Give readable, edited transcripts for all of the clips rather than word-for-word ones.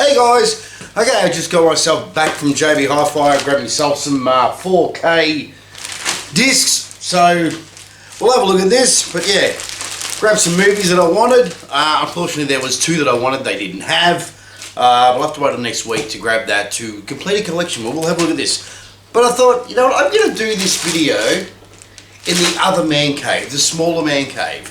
Hey guys, okay, I just got myself back from JB Hi-Fi, grabbed myself some 4K discs, so we'll have a look at this. But yeah, grabbed some movies that I wanted. Unfortunately there was two that I wanted they didn't have. We'll have to wait until next week to grab that to complete a collection. We'll have a look at this. But I thought, you know what, I'm going to do this video in the other man cave, the smaller man cave.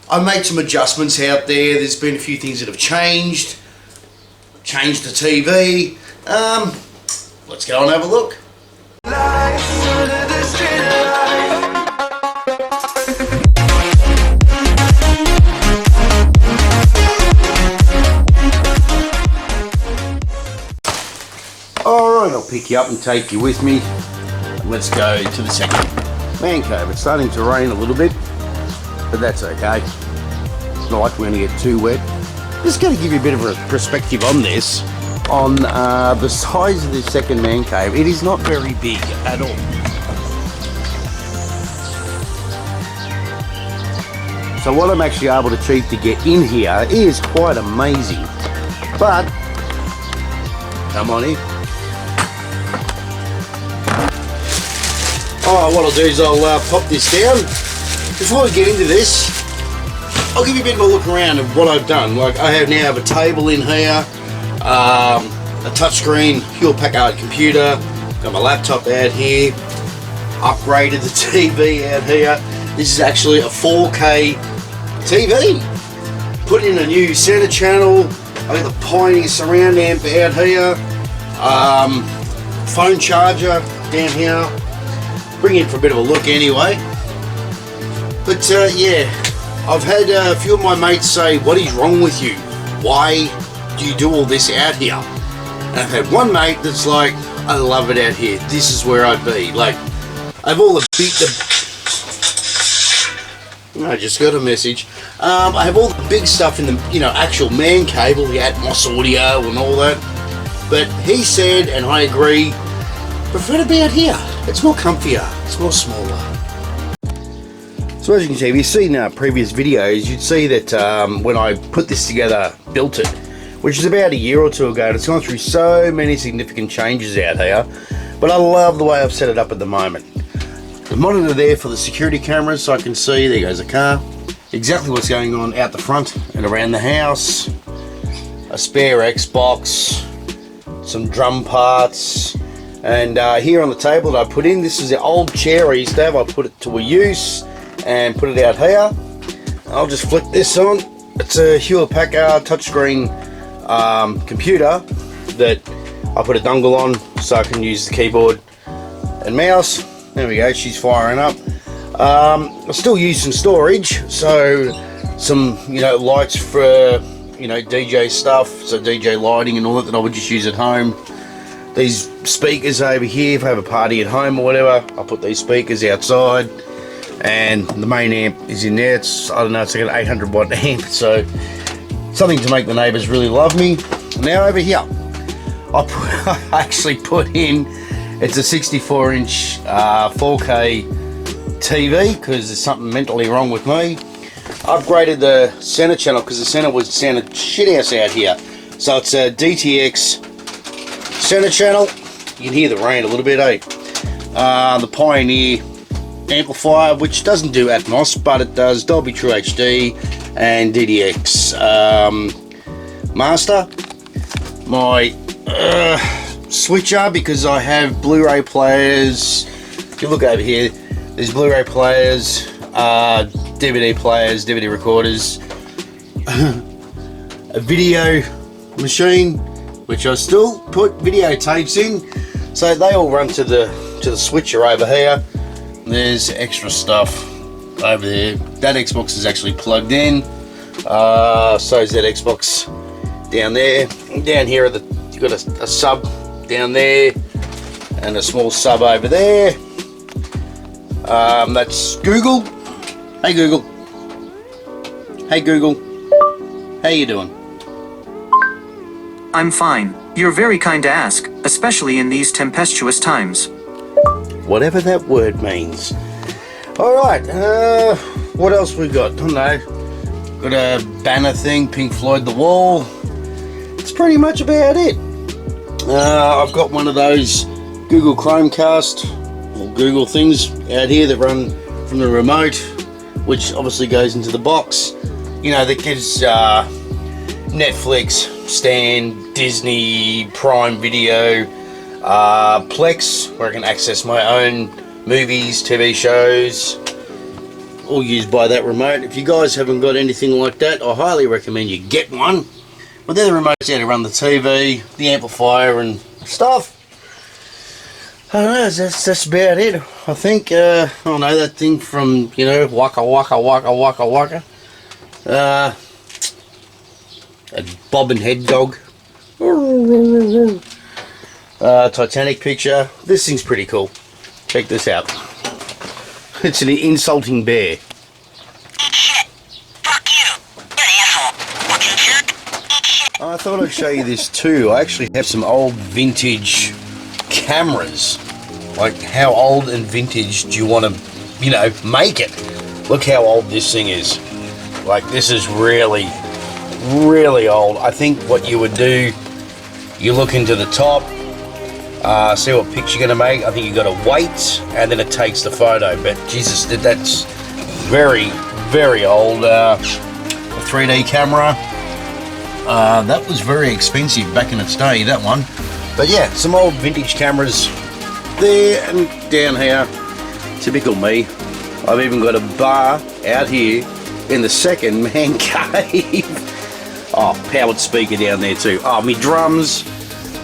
I made some adjustments out there. There's been a few things that have changed the TV. Let's go and have a look. Alright, I'll pick you up and take you with me. Let's go to the second man cave. It's starting to rain a little bit, but that's okay. It's not like we're going to get too wet. Just going to give you a bit of a perspective on this, on the size of this second man cave. It is not very big at all. So what I'm actually able to achieve to get in here is quite amazing. But, come on in. Oh, what I'll do is I'll pop this down. Before we get into this, I'll give you a bit of a look around of what I've done. Like, I now have a table in here, a touchscreen, Hewlett-Packard computer, got my laptop out here, upgraded the TV out here. This is actually a 4K TV. Put in a new center channel. I got the Pioneer surround amp out here, phone charger down here. Bring it for a bit of a look anyway. But yeah. I've had a few of my mates say, what is wrong with you? Why do you do all this out here? And I've had one mate that's like, I love it out here. This is where I'd be. Like, I've all the I just got a message. I have all the big stuff in the, actual man cave, all the Atmos audio and all that. But he said, and I agree, prefer to be out here. It's more comfier. It's more smaller. So as you can see, if you've seen previous videos, you'd see that when I put this together, built it, which is about a year or two ago, and it's gone through so many significant changes out here, but I love the way I've set it up at the moment. The monitor there for the security cameras, so I can see, there goes a car, exactly what's going on out the front and around the house, a spare Xbox, some drum parts, and here on the table that I put in, this is the old chair I used to have. I put it to a use and put it out here. I'll just flick this on. It's a Hewlett-Packard touchscreen computer that I put a dongle on so I can use the keyboard and mouse. There we go, she's firing up. I still use some storage, so some lights for DJ stuff, so DJ lighting and all that I would just use at home. These speakers over here, if I have a party at home or whatever, I'll put these speakers outside. And the main amp is in there. It's, I don't know, it's like an 800 watt amp, so something to make the neighbours really love me. Now over here, I actually put in, it's a 64 inch 4K TV because there's something mentally wrong with me. Upgraded the center channel because the center was sounded shit house out here. So it's a DTX center channel. You can hear the rain a little bit, eh? The Pioneer amplifier, which doesn't do Atmos, but it does Dolby True HD and DDX master. My switcher, because I have Blu-ray players. If you look over here, there's Blu-ray players, DVD players, DVD recorders, a video machine, which I still put videotapes in, so they all run to the switcher over here. There's extra stuff over there. That Xbox is actually plugged in. So is that Xbox down there. Down here, you've got a sub down there and a small sub over there. That's Google. Hey Google. Hey Google. How you doing? I'm fine. You're very kind to ask, especially in these tempestuous times. Whatever that word means. Alright, what else we got? I don't know. Got a banner thing, Pink Floyd The Wall. that's pretty much about it. I've got one of those Google Chromecast or Google things out here that run from the remote, which obviously goes into the box. You know, that gives Netflix, Stan, Disney, Prime Video, Plex, where I can access my own movies, TV shows, all used by that remote. If you guys haven't got anything like that, I highly recommend you get one. But they're the remotes there to run the TV, the amplifier and stuff. I don't know, that's about it. I think, I don't know, that thing from, you know, Waka Waka Waka Waka Waka. A bob and head dog. Titanic picture. This thing's pretty cool. Check this out. It's an insulting bear. I thought I'd show you this too. I actually have some old vintage cameras. Like, how old and vintage do you want to, you know, make it? Look how old this thing is. Like, this is really, really old. I think what you would do, you look into the top, see what picture you're going to make. I think you got to wait, and then it takes the photo. But Jesus, that's very, very old. A 3D camera. That was very expensive back in its day, that one. But yeah, some old vintage cameras there and down here. Typical me. I've even got a bar out here in the second man cave. Oh, powered speaker down there too. Oh, my drums,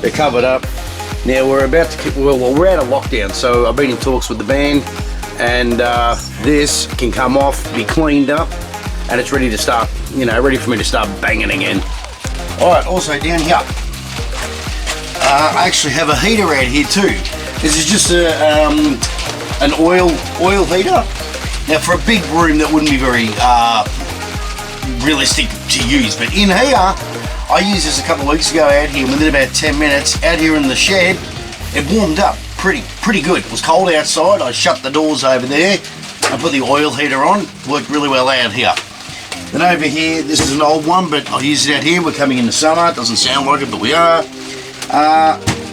they're covered up. Now we're about to, well, we're out of lockdown, so I've been in talks with the band, and this can come off, be cleaned up, and it's ready to start, you know, ready for me to start banging again. Alright, also down here, I actually have a heater out here too. This is just an oil heater. Now for a big room that wouldn't be very realistic to use, but in here, I used this a couple of weeks ago out here, within about 10 minutes, out here in the shed, it warmed up pretty good. It was cold outside, I shut the doors over there, I put the oil heater on, worked really well out here. Then over here, this is an old one, but I'll use it out here. We're coming into summer. It doesn't sound like it, but we are.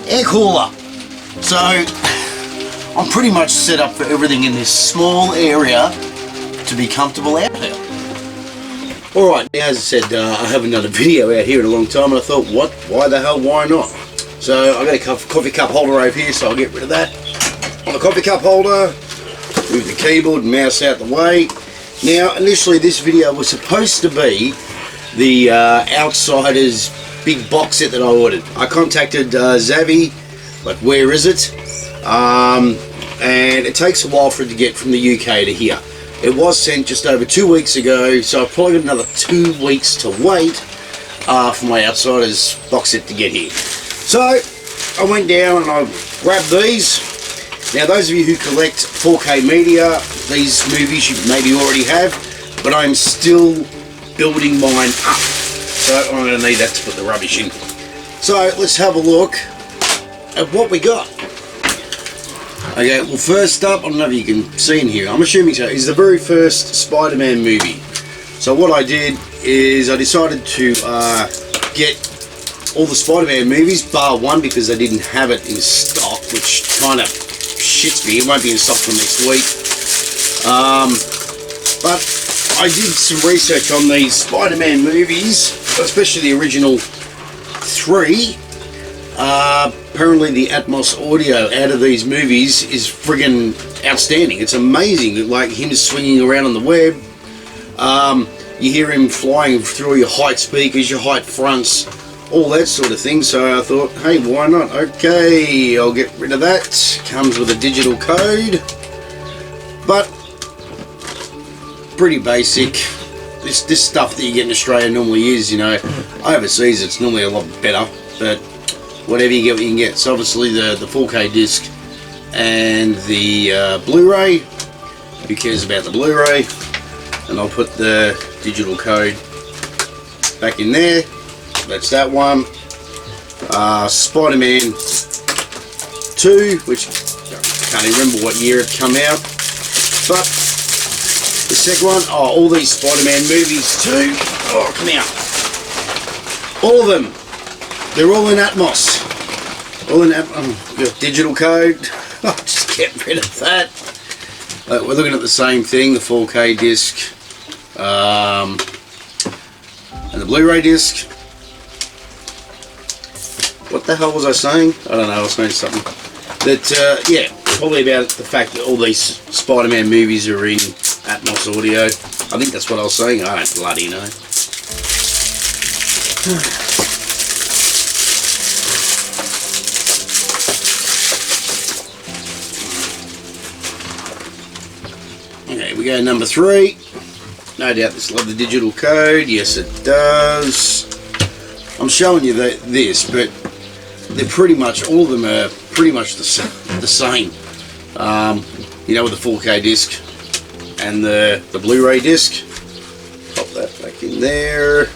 Air cooler. So, I'm pretty much set up for everything in this small area to be comfortable out here. Alright, now as I said, I haven't done a video out here in a long time, and I thought, what? Why the hell, why not? So, I've got a coffee cup holder over here, so I'll get rid of that. On the coffee cup holder, move the keyboard and mouse out the way. Now, initially this video was supposed to be the Outsiders big box set that I ordered. I contacted Zavi, like, where is it? And it takes a while for it to get from the UK to here. It was sent just over 2 weeks ago, so I've probably got another 2 weeks to wait for my Outsiders box set to get here. So, I went down and I grabbed these. Now, those of you who collect 4K media, these movies you maybe already have, but I'm still building mine up. So I'm going to need that to put the rubbish in. So let's have a look at what we got. Okay, well, first up, I don't know if you can see in here, I'm assuming so, is the very first Spider-Man movie. So what I did is I decided to get all the Spider-Man movies, bar one, because they didn't have it in stock, which kind of shits me. It won't be in stock till next week. But I did some research on these Spider-Man movies, especially the original 3. Apparently the Atmos audio out of these movies is friggin' outstanding. It's amazing, like him swinging around on the web. You hear him flying through your height speakers, your height fronts, all that sort of thing. So I thought, hey, why not? Okay, I'll get rid of that. Comes with a digital code, but pretty basic. This stuff that you get in Australia normally is, you know, overseas it's normally a lot better, but whatever you get, what you can get. So obviously the 4K disc and the Blu-ray. Who cares about the Blu-ray? And I'll put the digital code back in there. That's that one. Spider-Man 2, which I can't even remember what year it come out, but the second one, oh, all these Spider-Man movies too. Oh, come out. All of them. they're all in Atmos. All in got digital code. I'll just get rid of that. We're looking at the same thing, the 4K disc and the Blu-ray disc. What the hell was I saying? I don't know, I was saying something. That, yeah, probably about the fact that all these Spider-Man movies are in Atmos audio. I think that's what I was saying. I don't bloody know. Okay, we go number 3. No doubt this will have the digital code. Yes, it does. I'm showing you this, but they're pretty much, all of them are pretty much the same. You know, with the 4K disc and the Blu-ray disc. Pop that back in there.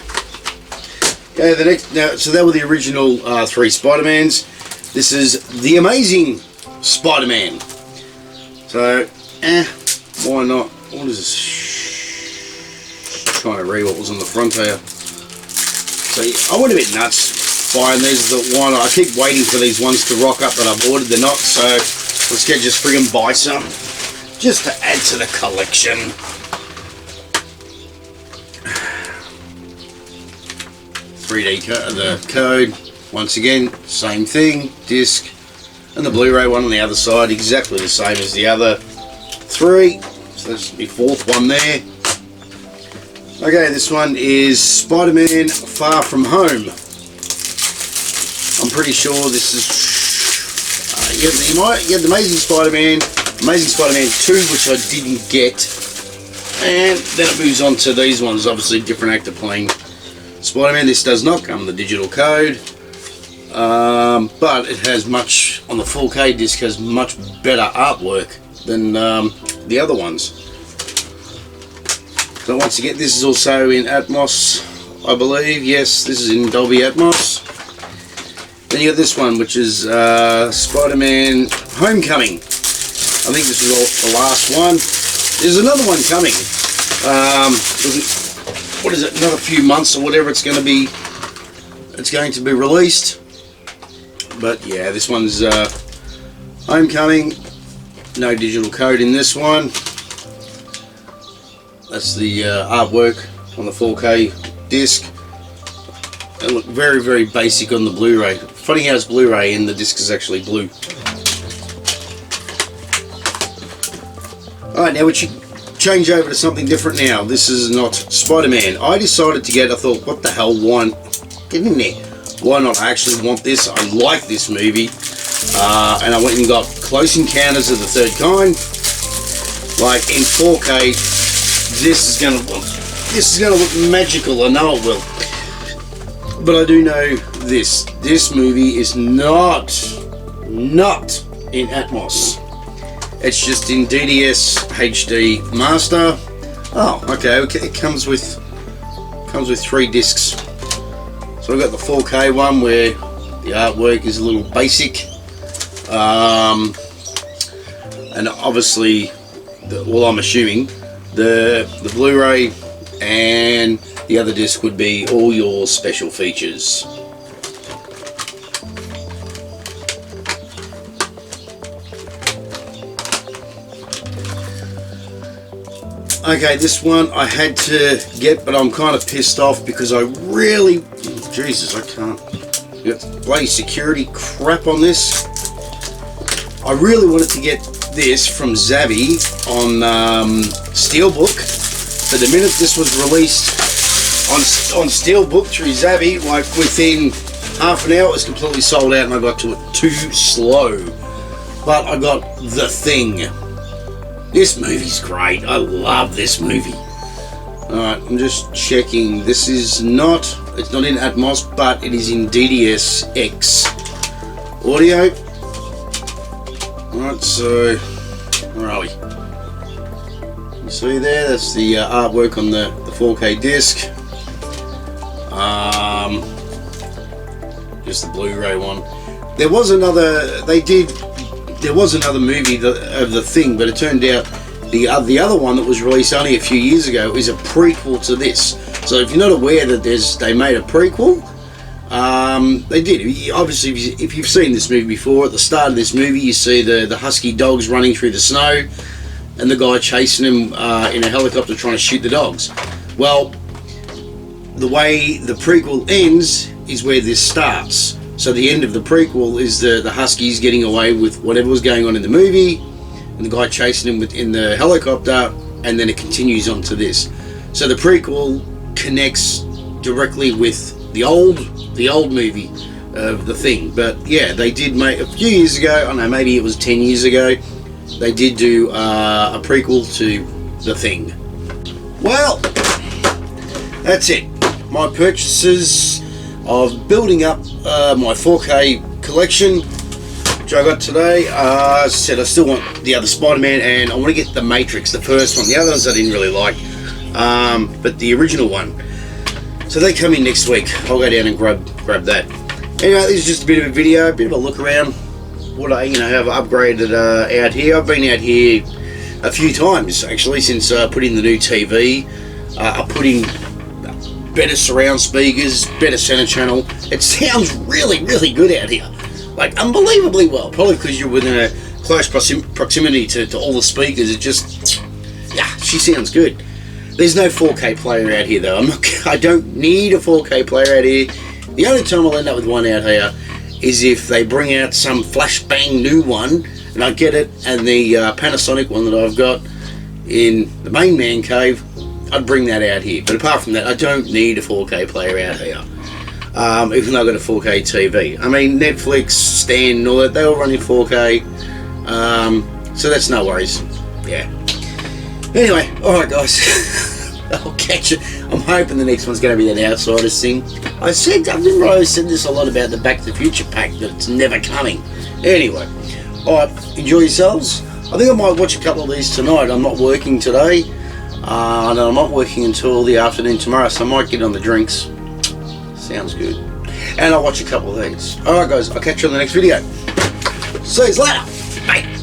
Okay, the next, now, so that were the original 3 Spider-Mans. This is the Amazing Spider-Man. So, why not? What is this? Trying to read what was on the front here. So I went a bit nuts buying these. The one I keep waiting for these ones to rock up that I've ordered. They're not, so let's get just friggin' buy some just to add to the collection. The code, once again, same thing, disc, and the Blu-ray one on the other side, exactly the same as the other 3. So that's the 4th one there. Okay, this one is Spider-Man Far From Home. I'm pretty sure this is... you had the Amazing Spider-Man 2, which I didn't get. And then it moves on to these ones, obviously different actor playing Spider-Man. This does not come with the digital code. But it has much, on the 4K disc, has much better artwork than the other ones. So once again, this is also in Atmos, I believe. Yes, this is in Dolby Atmos. Then you got this one, which is Spider-Man Homecoming. I think this is the last one. There's another one coming. What is it? Another few months or whatever it's going to be. It's going to be released. But yeah, this one's Homecoming. No digital code in this one. That's the artwork on the 4K disc. They look very, very basic on the Blu-ray. Funny how it's Blu-ray and the disc is actually blue. Alright, now we should change over to something different now. This is not Spider-Man. I decided to get, I thought, what the hell, get in there. Why not? I actually want this. I like this movie. And I went and got Close Encounters of the Third Kind. Like, in 4K, this is gonna look magical. I know it will. But I do know this. This movie is not in Atmos. It's just in DDS HD Master. Oh, okay. It comes with 3 discs. So I've got the 4K one where the artwork is a little basic, and obviously, I'm assuming the Blu-ray and the other disc would be all your special features. Okay, this one I had to get, but I'm kind of pissed off because I really... Jesus, I can't... You got bloody security crap on this. I really wanted to get this from Zavvi on Steelbook, but the minute this was released on Steelbook through Zavvi, like within half an hour it was completely sold out and I got to it too slow. But I got The Thing. This movie's great. I love this movie. Alright, I'm just checking. This is not... It's not in Atmos, but it is in DDS-X audio. Alright, so... Where are we? You see there? That's the artwork on the 4K disc. Just the Blu-ray one. There was another... There was another movie of The Thing, but it turned out the other one that was released only a few years ago is a prequel to this. So if you're not aware that they made a prequel, They did. Obviously, if you've seen this movie before, at the start of this movie, you see the husky dogs running through the snow, and the guy chasing him in a helicopter trying to shoot the dogs. Well, the way the prequel ends is where this starts. So the end of the prequel is the huskies getting away with whatever was going on in the movie, and the guy chasing him in the helicopter, and then it continues on to this. So the prequel connects directly with the old movie of The Thing. But yeah, they did make, a few years ago, I don't know, maybe it was 10 years ago, they did do a prequel to The Thing. Well, that's it. My purchases of building up my 4K collection, which I got today. As I said, I still want the other Spider-Man, and I want to get the Matrix, the first one. The other ones I didn't really like, but the original one. So they come in next week. I'll go down and grab that. Anyway, this is just a bit of a video, a bit of a look around what I have upgraded out here. I've been out here a few times actually since I put in the new TV. I put in better surround speakers, better center channel. It sounds really, really good out here, like unbelievably well. Probably because you're within a close proximity to all the speakers. It just, yeah, she sounds good. There's no 4K player out here though. I don't need a 4K player out here. The only time I'll end up with one out here is if they bring out some flashbang new one and I get it, and the Panasonic one that I've got in the main man cave, I'd bring that out here. But apart from that, I don't need a 4K player out here. Even though I've got a 4K TV. I mean, Netflix, Stan and all that, they all run in 4K. So that's no worries. Yeah. Anyway, alright guys, I'll catch it. I'm hoping the next one's going to be that Outsiders thing. I didn't really said this a lot about the Back to the Future pack, that it's never coming. Anyway, alright, enjoy yourselves. I think I might watch a couple of these tonight. I'm not working today, and I'm not working until the afternoon tomorrow, so I might get on the drinks. Sounds good. And I'll watch a couple of these. Alright guys, I'll catch you on the next video. See you later. Bye.